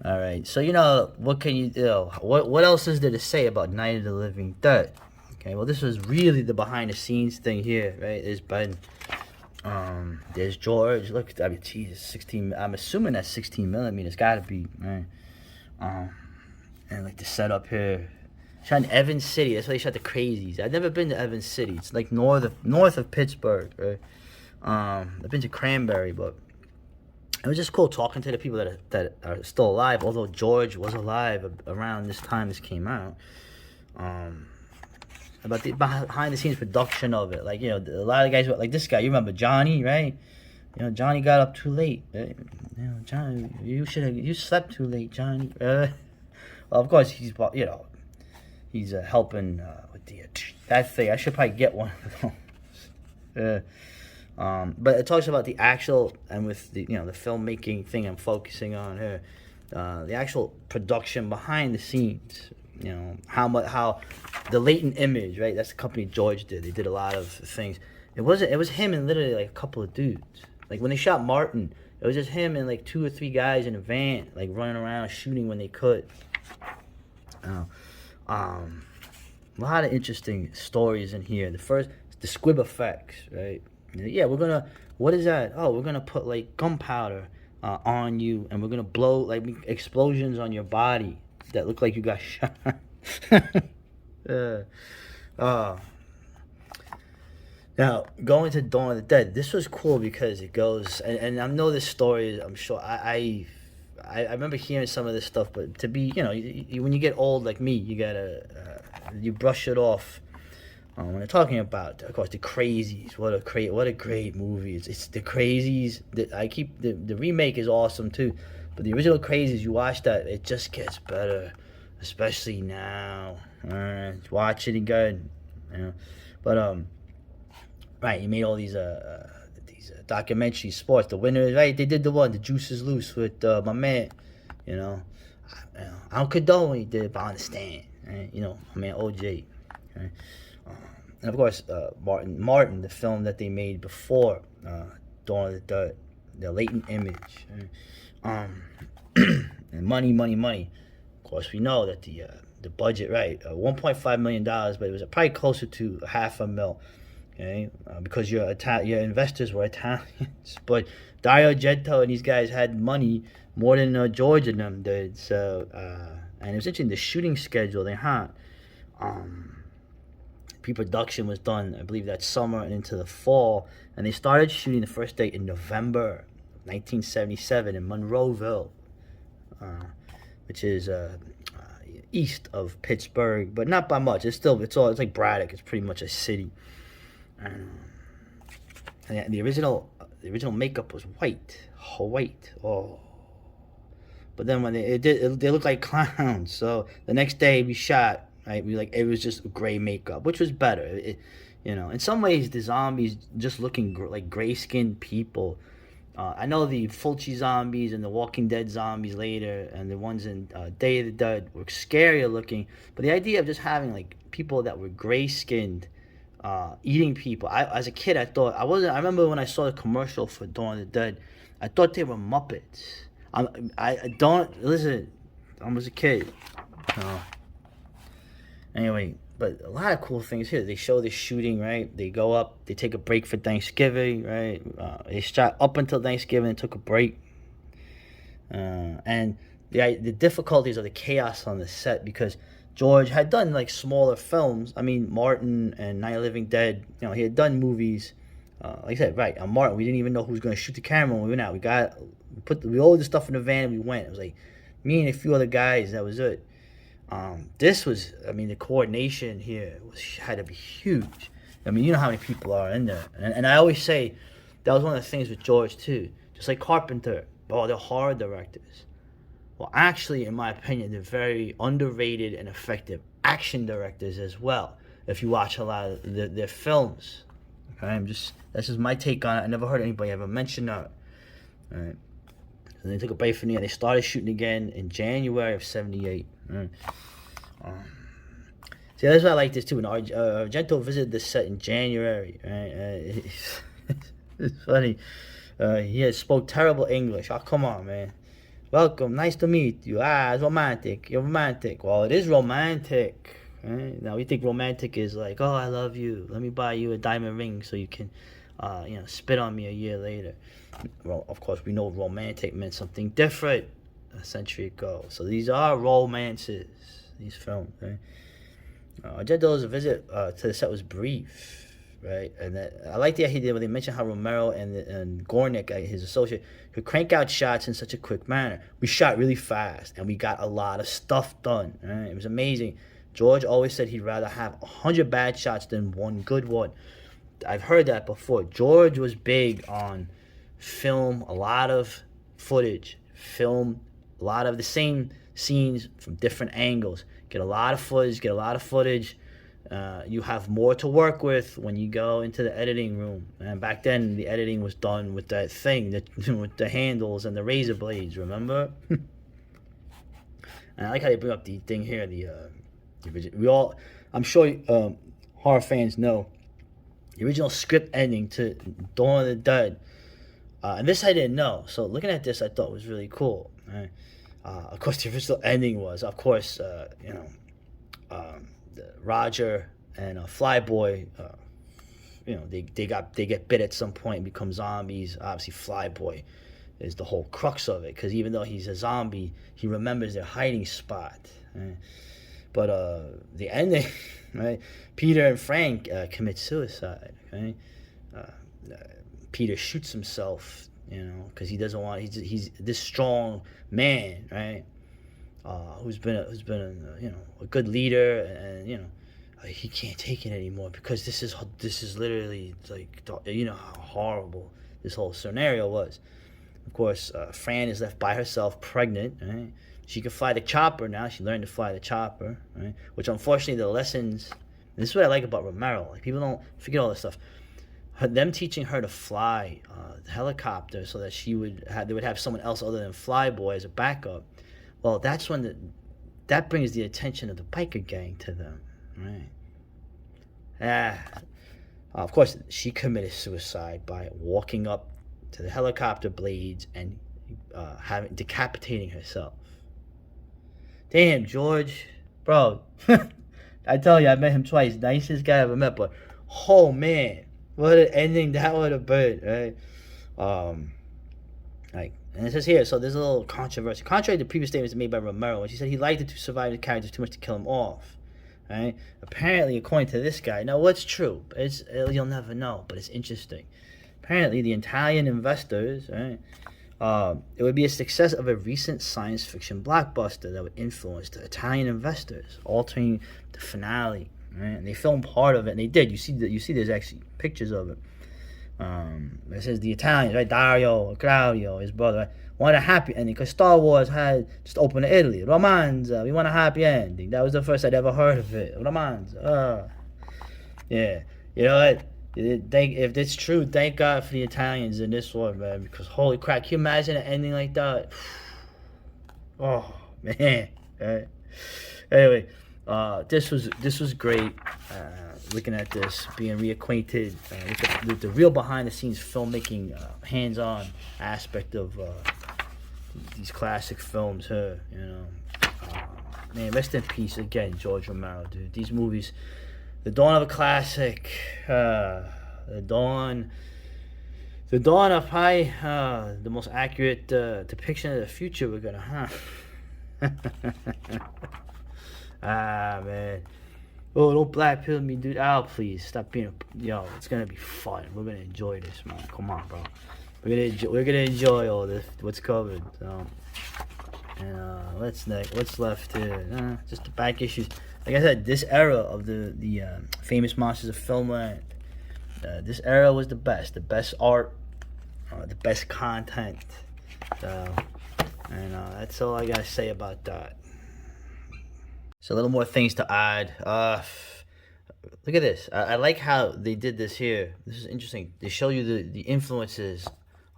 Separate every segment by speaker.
Speaker 1: All right. So what can you do? What else is there to say about Night of the Living Dead? Okay. Well, this was really the behind the scenes thing here, right? There's George. Look, I mean, Jesus, 16. I'm assuming that's 16 millimeters. Gotta be, right? Um, and like the setup here. Shot in Evans City. That's why they shot the Crazies. I've never been to Evans City. It's like north of Pittsburgh, right? I've been to Cranberry, but it was just cool talking to the people that are still alive. Although George was alive around this time this came out. Um, about the behind the scenes production of it, like a lot of guys like this guy. You remember Johnny, right? Johnny got up too late. Right? Johnny, you slept too late, Johnny. Well, of course he's helping with that thing. I should probably get one of those. But it talks about the actual, and with the filmmaking thing I'm focusing on here, the actual production behind the scenes. How the latent image, right? That's the company George did. They did a lot of things. It was him and literally like a couple of dudes. Like when they shot Martin, it was just him and like two or three guys in a van, like running around shooting when they could. Uh, um, a lot of interesting stories in here. The squib effects, right? Yeah, what is that? Oh, we're gonna put like gunpowder on you, and we're gonna blow like explosions on your body that look like you got shot. uh, uh, Now, going to Dawn of the Dead, this was cool because it goes, and I know this story. I'm sure I remember hearing some of this stuff, but to be, when you get old like me, you gotta you brush it off. When they're talking about, of course, the Crazies. What a great movie! It's the Crazies. The remake is awesome too, but the original Crazies, you watch that, it just gets better, especially now. Watch it again, But right, you made all these documentary sports. The winners, right? They did the Juice is Loose with my man. You know, I don't condone what he did, but I understand. Right? My man OJ. Right? And of course, Martin, the film that they made before Dawn of the Dead, the latent image. Right? And money, money, money. Of course, we know that the budget, right, $1.5 million, but it was probably closer to $500,000. Okay, because your investors were Italians, but Dario Argento and these guys had money more than George and them did. So, and it was interesting the shooting schedule they had. Pre-production was done, I believe, that summer and into the fall, and they started shooting the first day in November 1977 in Monroeville, which is east of Pittsburgh, but not by much. It's like Braddock. It's pretty much a city. And the original makeup was white. Oh, but then when they looked like clowns. So the next day we shot. Right, it was just gray makeup, which was better. In some ways, the zombies just looking like gray skinned people. I know the Fulci zombies and the Walking Dead zombies later, and the ones in Day of the Dead were scarier looking. But the idea of just having like people that were gray skinned, eating people. As a kid, I thought I wasn't. I remember when I saw the commercial for Dawn of the Dead, I thought they were Muppets. I don't listen. I was a kid. Anyway, but a lot of cool things here. They show the shooting, right? They go up, they take a break for Thanksgiving, right? They shot up until Thanksgiving and took a break. And the difficulties of the chaos on the set, because George had done like smaller films. I mean, Martin and Night of the Living Dead, he had done movies. Like I said, right, on Martin, we didn't even know who was going to shoot the camera when we went out. We loaded the stuff in the van and we went. It was like me and a few other guys, that was it. This was, the coordination here had to be huge. I mean, you know how many people are in there. And I always say, that was one of the things with George, too. Just like Carpenter, they're horror directors. Well, actually, in my opinion, they're very underrated and effective action directors as well, if you watch a lot of their films. Okay, that's just my take on it. I never heard anybody ever mention that. All right. So they took a break from there. They started shooting again in January of '78. See, that's why I like this too. When Argento visited the set in January, right? It's funny. He had spoke terrible English. Oh, come on, man. Welcome, nice to meet you. Ah, it's romantic. You're romantic. Well, it is romantic. Right? Now we think romantic is like, oh, I love you. Let me buy you a diamond ring so you can, spit on me a year later. Well, of course, we know romantic meant something different a century ago. So these are romances. These films. Right? Argento's visit to the set was brief, right? And I like the idea when they mentioned how Romero and Gornick, his associate, could crank out shots in such a quick manner. We shot really fast, and we got a lot of stuff done. Right? It was amazing. George always said he'd rather have 100 bad shots than one good one. I've heard that before. George was big on film, a lot of footage, film a lot of the same scenes from different angles. Get a lot of footage, get a lot of footage. You have more to work with when you go into the editing room. And back then, the editing was done with that thing, with the handles and the razor blades. Remember? And I like how they bring up the thing here. I'm sure horror fans know the original script ending to Dawn of the Dead. And this I didn't know. So looking at this, I thought was really cool. Right? Of course, the original ending was, of course, Roger and Flyboy. They get bit at some point and become zombies. Obviously, Flyboy is the whole crux of it, because even though he's a zombie, he remembers their hiding spot. Right? But the ending, right? Peter and Frank commit suicide. Right? Peter shoots himself, because he doesn't want. He's this strong man, right? Who's been a good leader, and he can't take it anymore, because this is literally like, how horrible this whole scenario was. Of course, Fran is left by herself, pregnant. Right? She can fly the chopper now. She learned to fly the chopper, right? Which unfortunately the lessons. This is what I like about Romero. Like, people don't forget all this stuff. Them teaching her to fly the helicopter so that they would have someone else other than Flyboy as a backup. Well, that's when that brings the attention of the biker gang to them, right? Of course, she committed suicide by walking up to the helicopter blades and decapitating herself. Damn, George, bro. I tell you, I met him twice. Nicest guy I ever met, but oh man, what an ending that would have been, right? And it says here, so there's a little controversy. Contrary to previous statements made by Romero, when she said he liked the surviving characters too much to kill him off. Right? Apparently, according to this guy, now what's true? You'll never know, but it's interesting. Apparently, the Italian investors, right? It would be a success of a recent science fiction blockbuster that would influence the Italian investors, altering the finale. Right? And they filmed part of it, and they did. You see, there's actually pictures of it. It says the Italians, right? Dario, Claudio, his brother, right? Want a happy ending, because Star Wars had just opened in Italy. Romanza, we want a happy ending. That was the first I'd ever heard of it. Romanza. Yeah. You know what? If it's true, thank God for the Italians in this one, man. Because holy crap, can you imagine an ending like that? Oh man. Right. Anyway, this was great. Looking at this, being reacquainted with the real behind-the-scenes filmmaking, hands-on aspect of these classic films here. Man, rest in peace again, George Romero, dude. These movies. The dawn of a classic, the dawn of probably the most accurate depiction of the future we're gonna have. Man. Oh, don't black pill me, dude. Oh, please stop being it's gonna be fun. We're gonna enjoy this, man. Come on, bro. We're gonna enjoy all this. What's covered. So, and what's left here? Just the back issues. Like I said, this era of the famous monsters of filmland, this era was the best art, the best content. And that's all I gotta say about that. So a little more things to add. Look at this. I like how they did this here. This is interesting. They show you the influences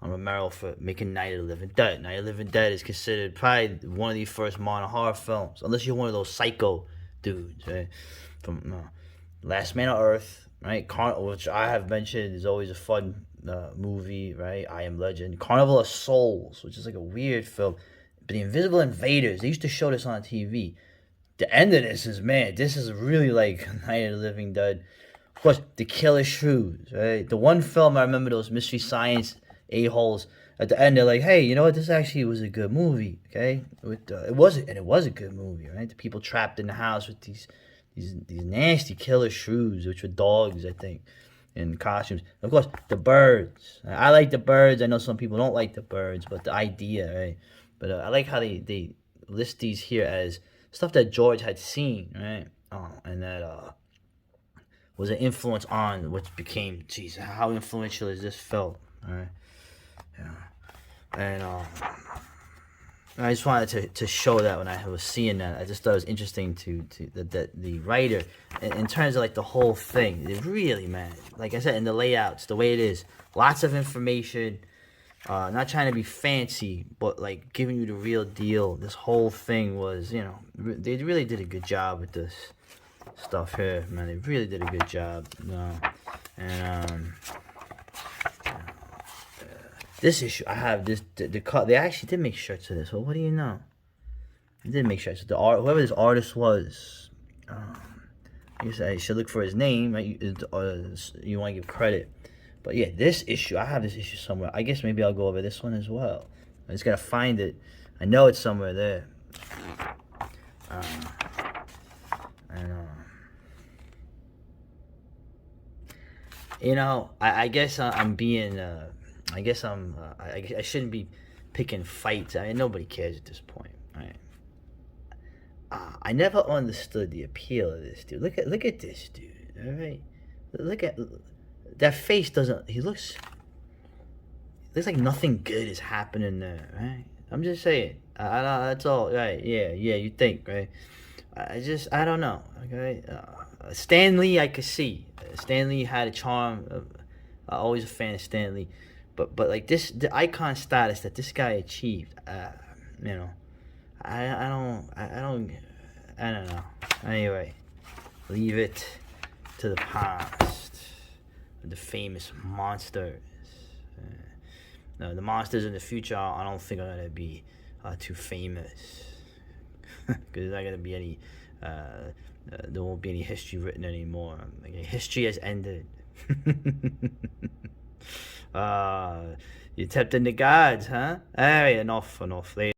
Speaker 1: on Romero for making Night of the Living Dead. Night of the Living Dead is considered probably one of the first modern horror films, unless you're one of those psycho dudes, right? From Last Man on Earth, right? Which I have mentioned is always a fun movie, right? I Am Legend. Carnival of Souls, which is like a weird film. But the Invisible Invaders, they used to show this on TV. The end of this is, man, this is really like Night of the Living Dead. Of course, the Killer Shrews, right? The one film I remember, those Mystery Science a-holes, at the end they're like, hey, you know what? This actually was a good movie, okay? It was a good movie, right? The people trapped in the house with these nasty Killer Shrews, which were dogs, I think, in costumes. Of course, the birds. I like the birds. I know some people don't like the birds, but the idea, right? But I like how they list these here as stuff that George had seen, right? And that was an influence on what became. Jeez, how influential is this film? All right, yeah, and I just wanted to show that when I was seeing that. I just thought it was interesting to that the writer, in terms of like the whole thing, it really, man, like I said, in the layouts, the way it is, lots of information. Not trying to be fancy, but like giving you the real deal. This whole thing was, you know, they really did a good job with this stuff here, man. They really did a good job. And this issue, I have this. They actually did make shirts of this. Well, what do you know? They did make shirts. Whoever this artist was, I guess I should look for his name. Right? You want to give credit. But yeah, this issue, I have this issue somewhere. I guess maybe I'll go over this one as well. I just gotta find it. I know it's somewhere there. You know, I guess I'm being. I guess I shouldn't be picking fights. I mean, nobody cares at this point, right? I never understood the appeal of this dude. Look at this dude. All right, look at. That face doesn't. He looks like nothing good is happening there, right? I'm just saying. I that's all, right? Yeah. You think, right? I don't know. Okay. Stan Lee, I could see. Stan Lee had a charm. Always a fan of Stan Lee, but like this, the icon status that this guy achieved. You know, I don't know. Anyway, leave it to the past. The famous monsters. No, the monsters in the future, I don't think are gonna be too famous, because there's not gonna be any. There won't be any history written anymore. Like, history has ended. You're tempting the gods, huh? Alright, enough. Later.